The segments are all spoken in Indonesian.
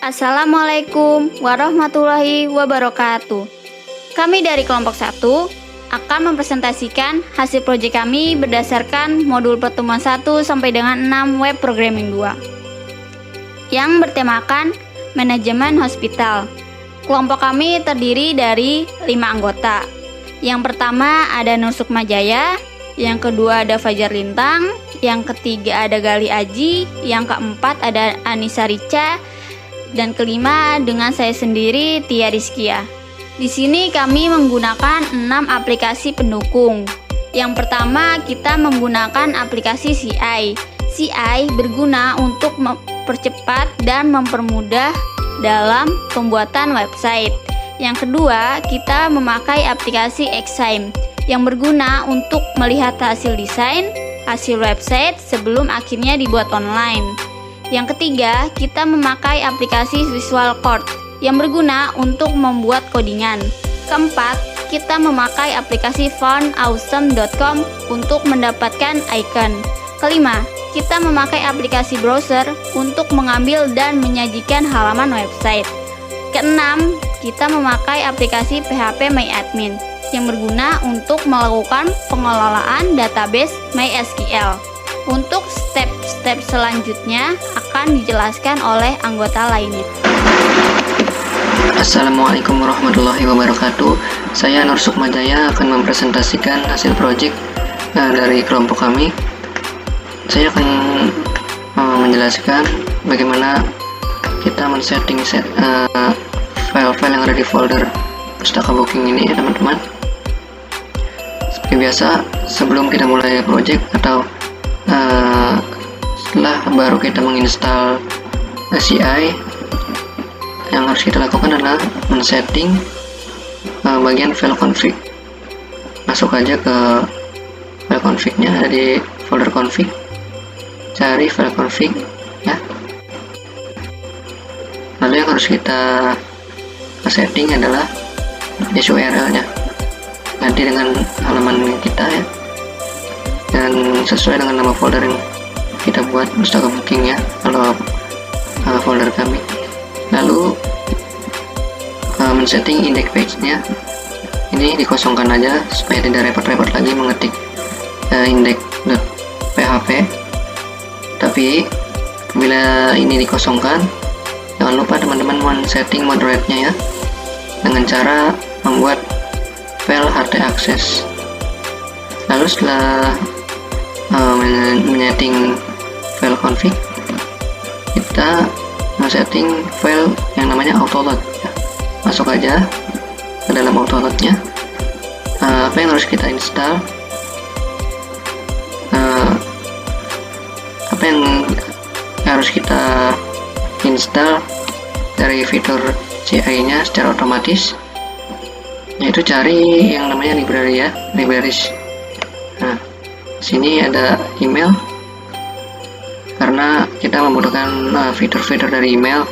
Assalamualaikum warahmatullahi wabarakatuh. Kami dari kelompok 1 akan mempresentasikan hasil proyek kami berdasarkan modul pertemuan 1 sampai dengan 6 web programming 2 yang bertemakan manajemen hospital. Kelompok kami terdiri dari 5 anggota. Yang pertama ada Nur Sukmajaya, yang kedua ada Fajar Lintang, yang ketiga ada Gali Aji, yang keempat ada Anissa Rica, dan kelima dengan saya sendiri, Tia Rizkia. Di sini kami menggunakan 6 aplikasi pendukung. Yang pertama kita menggunakan aplikasi CI. CI berguna untuk mempercepat dan mempermudah dalam pembuatan website. Yang kedua kita memakai aplikasi Xime yang berguna untuk melihat hasil desain, hasil website sebelum akhirnya dibuat online. Yang ketiga, kita memakai aplikasi Visual Code yang berguna untuk membuat codingan. Keempat, kita memakai aplikasi foundawesome.com untuk mendapatkan icon. Kelima, kita memakai aplikasi browser untuk mengambil dan menyajikan halaman website. Keenam, kita memakai aplikasi PHP MyAdmin yang berguna untuk melakukan pengelolaan database MySQL. Untuk step-step selanjutnya akan dijelaskan oleh anggota lainnya. Assalamualaikum warahmatullahi wabarakatuh. Saya Nur Sukmajaya akan mempresentasikan hasil proyek dari kelompok kami. Saya akan menjelaskan bagaimana kita men-setting file-file yang ada di folder pustaka booking ini ya teman-teman. Seperti biasa, sebelum kita mulai proyek atau setelah baru kita menginstal CI, yang harus kita lakukan adalah men-setting bagian file config. Masuk aja ke file config-nya, ada di folder config, cari file config ya. Lalu yang harus kita setting adalah URL-nya, ganti dengan halaman kita ya, dan sesuai dengan nama folder yang kita buat pustaka booking ya, kalau folder kami. Lalu men-setting index page-nya, ini dikosongkan aja supaya tidak repot-repot lagi mengetik index.php. Tapi bila ini dikosongkan, jangan lupa teman-teman men-setting moderate-nya ya, dengan cara membuat file htaccess. Lalu setelah menyeting file config, kita men-setting file yang namanya autoload ya. Masuk aja ke dalam autoload-nya. Apa yang harus kita install, apa yang harus kita install dari fitur CI-nya secara otomatis, yaitu cari yang namanya library ya, libraries. Nah, sini ada email karena kita membutuhkan fitur-fitur dari email,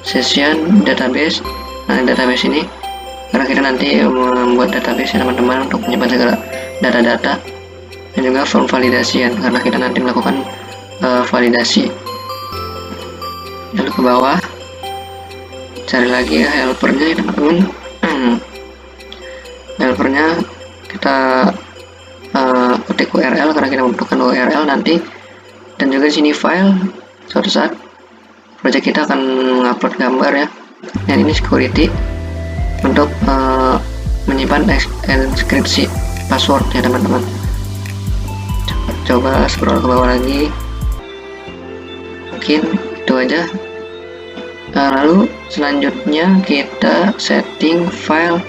session, database. Nah, database ini karena kita nanti membuat database ya teman-teman, untuk menyimpan segala data-data, dan juga form validasian karena kita nanti melakukan validasi. Lalu ke bawah cari lagi ya helpernya ya teman-teman. Helpernya kita ketik URL karena kita membutuhkan URL nanti, dan juga di sini file. Suatu saat project kita akan mengupload gambar ya, dan ini security untuk menyimpan enkripsi password ya teman-teman. Coba scroll ke bawah lagi, mungkin itu aja. Lalu selanjutnya kita setting file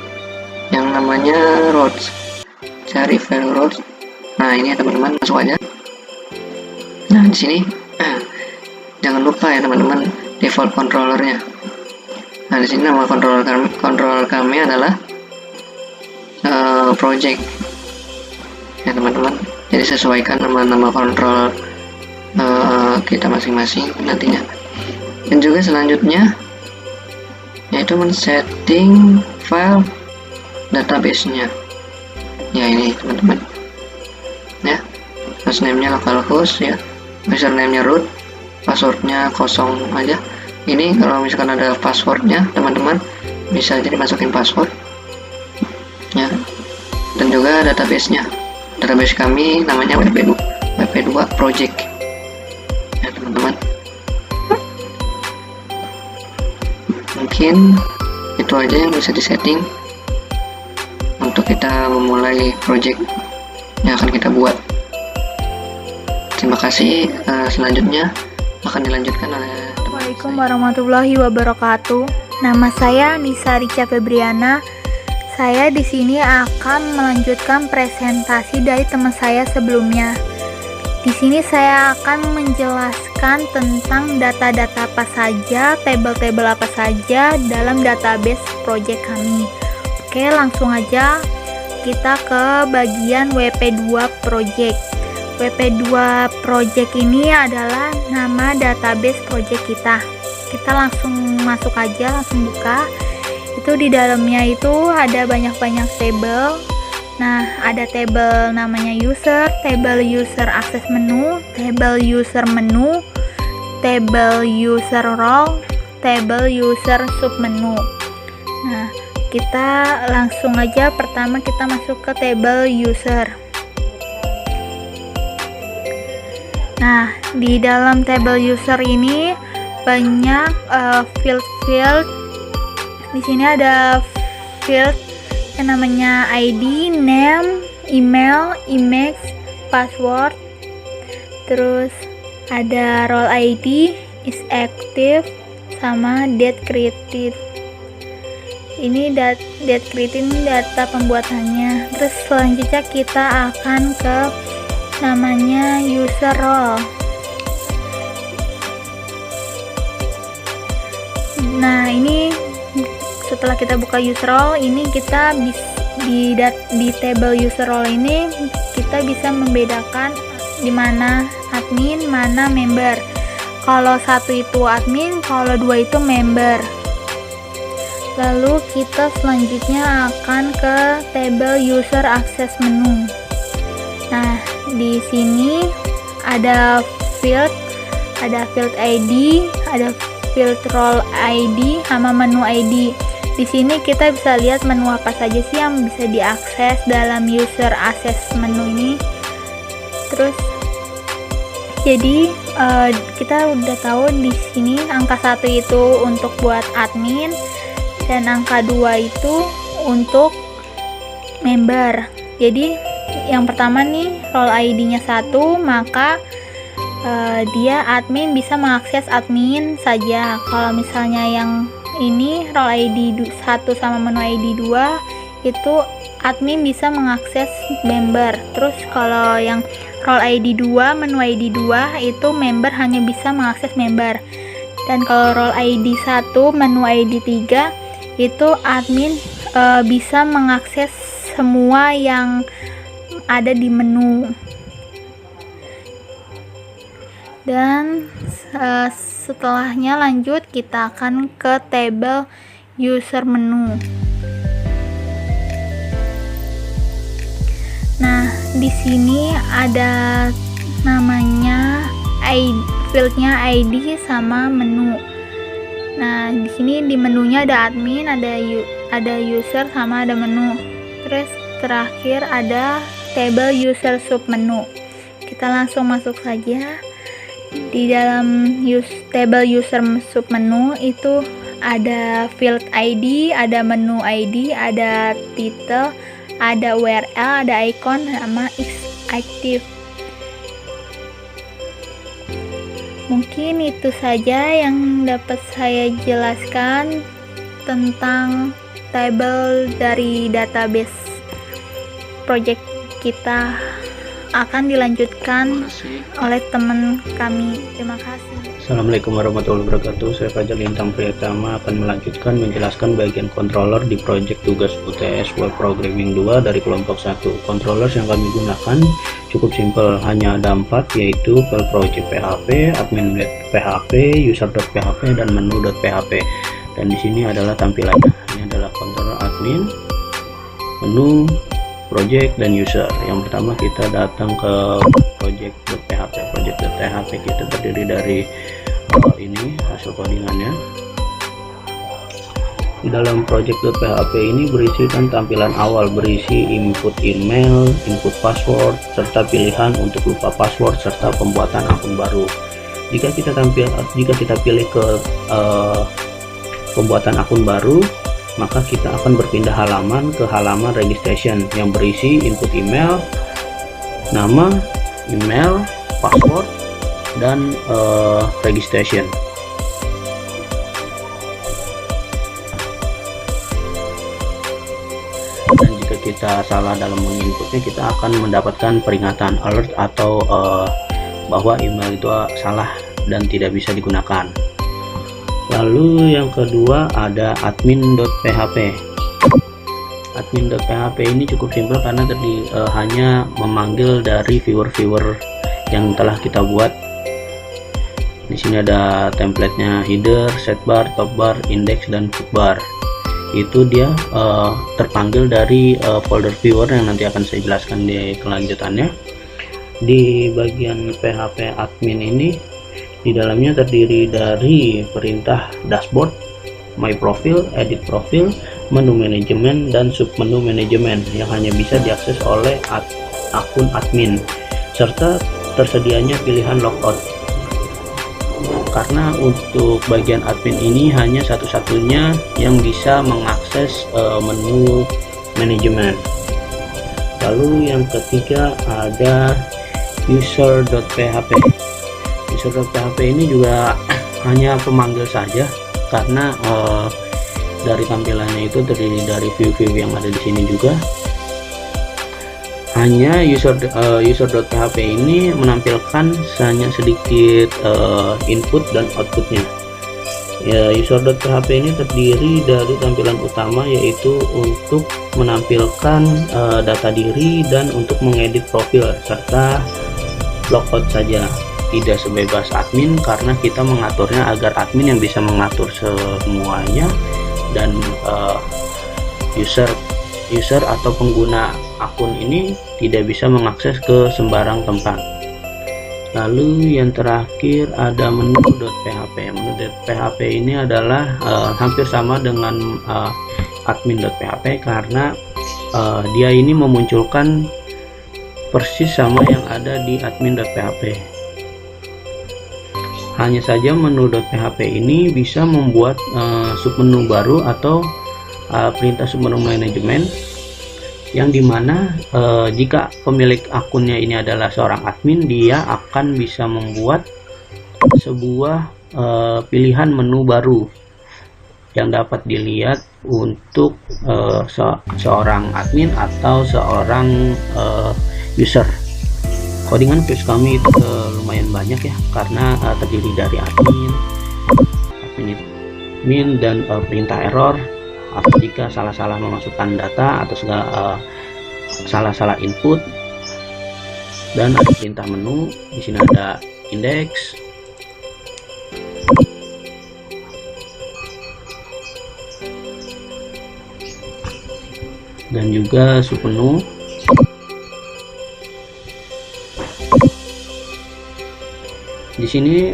yang namanya routes. Cari file routes. Nah, ini ya teman-teman, masuk aja. Nah, di sini jangan lupa ya teman-teman, default controllernya. Nah, di sini nama controller kami adalah project ya teman-teman. Jadi sesuaikan nama kontrol kita masing-masing nantinya. Dan juga selanjutnya yaitu men-setting file database-nya. Ya, ini teman-teman ya, hostname-nya localhost ya, username-nya root, passwordnya kosong aja, Ini kalau misalkan ada passwordnya, teman-teman bisa jadi masukin password ya. Dan juga database-nya. Database kami namanya WP2 project ya teman-teman. Mungkin itu aja yang bisa disetting untuk kita memulai project yang akan kita buat. Terima kasih. Selanjutnya akan dilanjutkan oleh Assalamualaikum warahmatullahi wabarakatuh. Nama saya Nisa Rica Febriana. Saya di sini akan melanjutkan presentasi dari teman saya sebelumnya. Di sini saya akan menjelaskan tentang data-data apa saja, tabel-tabel apa saja dalam database project kami. Oke, langsung aja kita ke bagian WP2 project. WP2 project ini adalah nama database project kita. Kita langsung masuk aja, langsung buka. Itu di dalamnya itu ada banyak-banyak tabel. Nah, ada tabel namanya user, tabel user akses menu, tabel user menu, tabel user role, tabel user submenu. Nah, kita langsung aja pertama kita masuk ke tabel user. Nah, di dalam tabel user ini banyak field. Di sini ada field yang namanya ID, name, email, image, password. Terus ada role ID, is active, sama date created. Ini date created data pembuatannya. Terus selanjutnya kita akan ke namanya user role. Nah, ini setelah kita buka user role, ini kita di table user role ini kita bisa membedakan di mana admin, mana member. Kalau satu itu admin, kalau dua itu member. Lalu kita selanjutnya akan ke table user access menu. Nah, di sini ada field ID, ada field role ID sama menu ID. Di sini kita bisa lihat menu apa saja sih yang bisa diakses dalam user access menu ini. Terus jadi kita udah tahu di sini angka 1 itu untuk buat admin dan angka 2 itu untuk member. Jadi yang pertama nih role ID-nya 1, maka dia admin bisa mengakses admin saja. Kalau misalnya yang ini role ID 1 sama menu ID 2 itu admin bisa mengakses member. Terus kalau yang role ID 2 menu ID 2 itu member hanya bisa mengakses member. Dan kalau role ID 1 menu ID 3 itu admin bisa mengakses semua yang ada di menu. Dan setelahnya lanjut kita akan ke table user menu. Nah, di sini ada namanya fieldnya ID sama menu. Nah, di sini di menunya ada admin, ada user sama ada menu. Terus terakhir ada table user submenu. Kita langsung masuk saja. Di dalam table user submenu itu ada field ID, ada menu ID, ada title, ada URL, ada icon sama is active. Mungkin itu saja yang dapat saya jelaskan tentang table dari database project kita. Akan dilanjutkan oleh teman kami. Terima kasih. Assalamualaikum warahmatullahi wabarakatuh. Saya Fajar Lintang Priyatama akan melanjutkan menjelaskan bagian controller di project tugas UTS Web Programming 2 dari kelompok 1. Controller yang kami gunakan cukup simpel, hanya ada 4, yaitu file project PHP, admin.php, user.php, dan menu.php. Dan di sini adalah tampilannya. Ini adalah controller admin, menu, project, dan user. Yang pertama kita datang ke project.php. Project.php kita terdiri dari ini hasil codingannya. Di dalam project.php ini berisikan tampilan awal, berisi input email, input password, serta pilihan untuk lupa password serta pembuatan akun baru. Jika kita pilih ke pembuatan akun baru, maka kita akan berpindah halaman ke halaman registration yang berisi input email, nama, email, password, dan registration. Dan jika kita salah dalam menginputnya, kita akan mendapatkan peringatan alert atau bahwa email itu salah dan tidak bisa digunakan. Lalu yang kedua ada admin.php. Admin.php ini cukup simpel karena tadi hanya memanggil dari viewer-viewer yang telah kita buat. Di sini ada template-nya, header, setbar, topbar, index, dan footbar. Itu dia terpanggil dari folder viewer yang nanti akan saya jelaskan di kelanjutannya. Di bagian PHP admin ini, di dalamnya terdiri dari perintah dashboard, my profile, edit profile, menu manajemen, dan submenu manajemen yang hanya bisa diakses oleh akun admin, serta tersedianya pilihan logout. Karena untuk bagian admin ini hanya satu-satunya yang bisa mengakses menu manajemen. Lalu yang ketiga ada user.php. User.php ini juga hanya pemanggil saja karena dari tampilannya itu terdiri dari view-view yang ada di sini juga. Hanya user.php ini menampilkan hanya sedikit input dan outputnya. Ya, user.php ini terdiri dari tampilan utama, yaitu untuk menampilkan data diri dan untuk mengedit profil serta logout saja, tidak sebebas admin karena kita mengaturnya agar admin yang bisa mengatur semuanya dan user atau pengguna akun ini tidak bisa mengakses ke sembarang tempat. Lalu yang terakhir ada menu.php. Menu.php ini adalah hampir sama dengan admin.php karena dia ini memunculkan persis sama yang ada di admin.php. Hanya saja menu.php ini bisa membuat submenu baru atau perintah submenu manajemen, yang dimana jika pemilik akunnya ini adalah seorang admin, dia akan bisa membuat sebuah pilihan menu baru yang dapat dilihat untuk seorang admin atau seorang user. Codingan views kami itu lumayan banyak ya, karena terdiri dari admin dan perintah error atau jika salah-salah memasukkan data atau salah-salah input, dan ada perintah menu. Di sini ada index, dan juga submenu. Di sini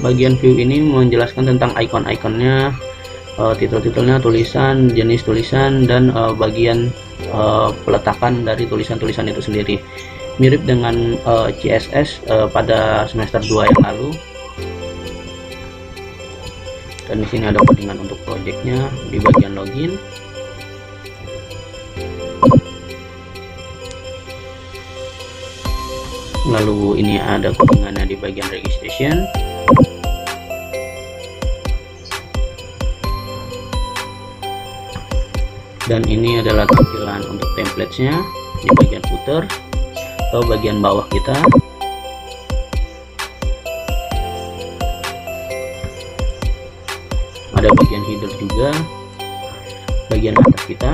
bagian view ini menjelaskan tentang icon-iconnya, titel-titelnya, tulisan, jenis tulisan, dan bagian peletakan dari tulisan-tulisan itu sendiri. Mirip dengan CSS pada semester 2 yang lalu. Dan di sini ada codingan untuk projectnya di bagian login. Lalu ini ada codingannya di bagian registration. Dan ini adalah tampilan untuk template-nya di bagian footer atau bagian bawah kita. Ada bagian header juga, bagian atas kita.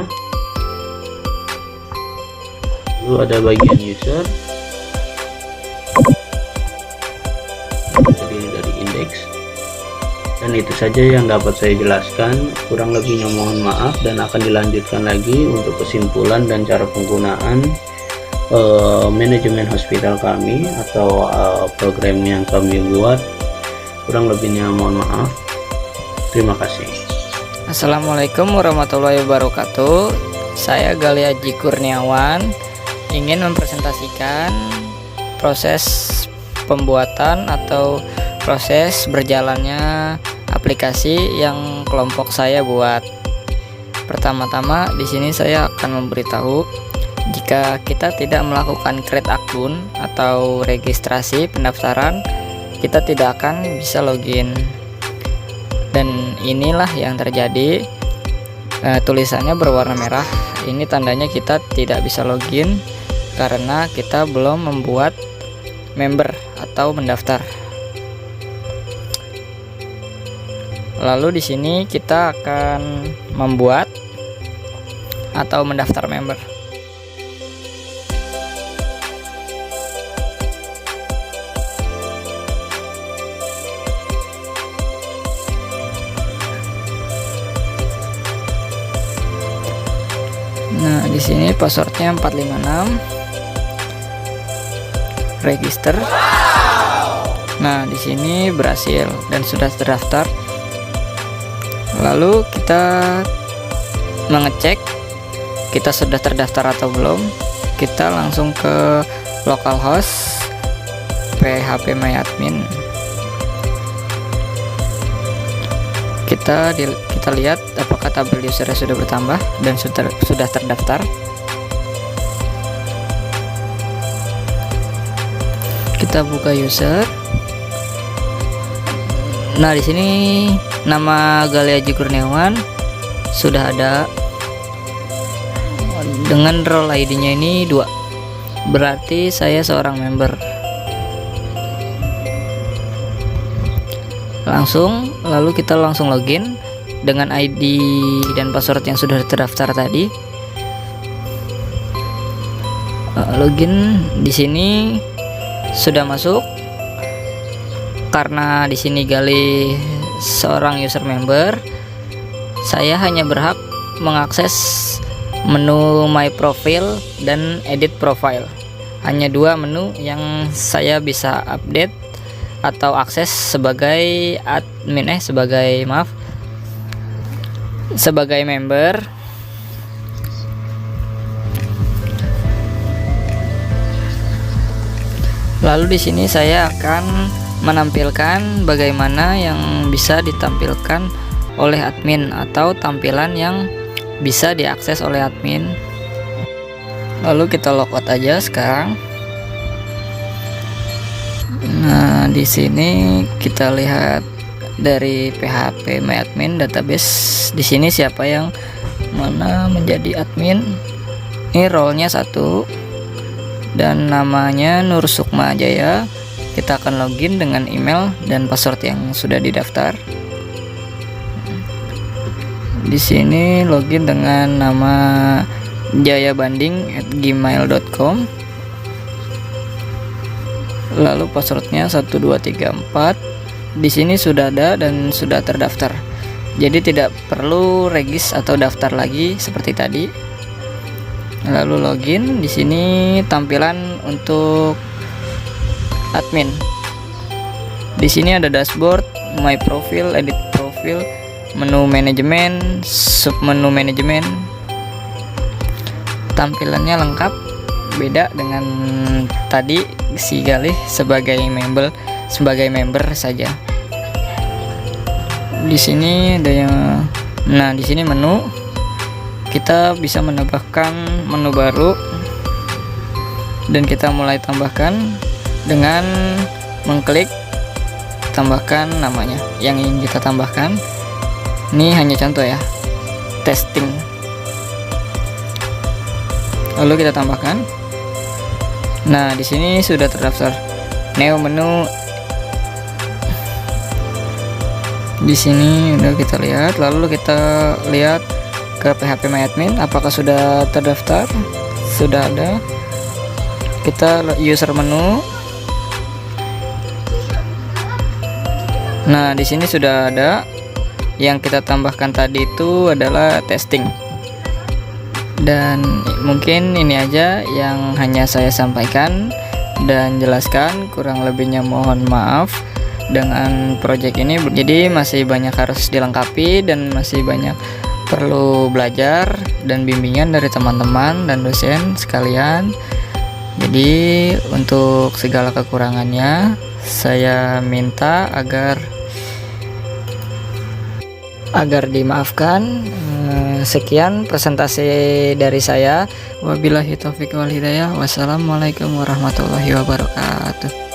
Lalu ada bagian user, terdiri dari index. Dan itu saja yang dapat saya jelaskan. Kurang lebihnya mohon maaf, dan akan dilanjutkan lagi untuk kesimpulan dan cara penggunaan manajemen hospital kami atau program yang kami buat Kurang lebihnya mohon maaf. Terima kasih. Assalamualaikum warahmatullahi wabarakatuh. Saya Gali Haji Kurniawan ingin mempresentasikan proses pembuatan atau proses berjalannya aplikasi yang kelompok saya buat. Pertama-tama di sini saya akan memberitahu jika kita tidak melakukan create akun atau registrasi pendaftaran, kita tidak akan bisa login. Dan inilah yang terjadi. Tulisannya berwarna merah. Ini tandanya kita tidak bisa login karena kita belum membuat member atau mendaftar. Lalu di sini kita akan membuat atau mendaftar member. Nah, di sini passwordnya 456. Register. Nah, di sini berhasil dan sudah terdaftar. Lalu kita mengecek kita sudah terdaftar atau belum. Kita langsung ke localhost phpMyAdmin. Kita lihat apakah tabel usernya sudah bertambah dan sudah terdaftar. Kita buka user. Nah, di sini nama Gali Haji Kurniawan sudah ada dengan role ID-nya ini 2. Berarti saya seorang member. Lalu kita langsung login dengan ID dan password yang sudah terdaftar tadi. Login di sini sudah masuk. Karena di sini Gali seorang user member, saya hanya berhak mengakses menu My Profile dan Edit Profile. Hanya 2 menu yang saya bisa update atau akses sebagai admin sebagai member. Lalu di sini saya akan menampilkan bagaimana yang bisa ditampilkan oleh admin atau tampilan yang bisa diakses oleh admin. Lalu kita logout aja sekarang. Nah, di sini kita lihat dari phpMyAdmin database. Di sini siapa yang mana menjadi admin. Ini role-nya 1 dan namanya Nur Sukma Jaya. Kita akan login dengan email dan password yang sudah didaftar. Di sini login dengan nama jayabanding@gmail.com. Lalu passwordnya 1234. Di sini sudah ada dan sudah terdaftar. Jadi tidak perlu regis atau daftar lagi seperti tadi. Lalu login. Di sini tampilan untuk admin. Di sini ada dashboard, my profile, edit profile, menu manajemen, submenu manajemen. Tampilannya lengkap, beda dengan tadi si Gali sebagai member saja. Di sini ada yang di sini menu. Kita bisa menambahkan menu baru dan kita mulai tambahkan dengan mengklik tambahkan namanya yang ingin kita tambahkan. Ini hanya contoh ya, testing. Lalu kita tambahkan. Nah, di sini sudah terdaftar. Neo menu. Di sini udah kita lihat. Lalu kita lihat ke phpMyAdmin apakah sudah terdaftar. Sudah ada. Kita user menu. Nah, di sini sudah ada. Yang kita tambahkan tadi itu adalah testing. Dan mungkin ini aja yang hanya saya sampaikan dan jelaskan, kurang lebihnya mohon maaf. dengan project ini, jadi masih banyak harus dilengkapi dan masih banyak perlu belajar dan bimbingan dari teman-teman dan dosen sekalian. Jadi untuk segala kekurangannya saya minta agar dimaafkan. Sekian presentasi dari saya. Wabillahi taufiq wal hidayah. Wassalamualaikum warahmatullahi wabarakatuh.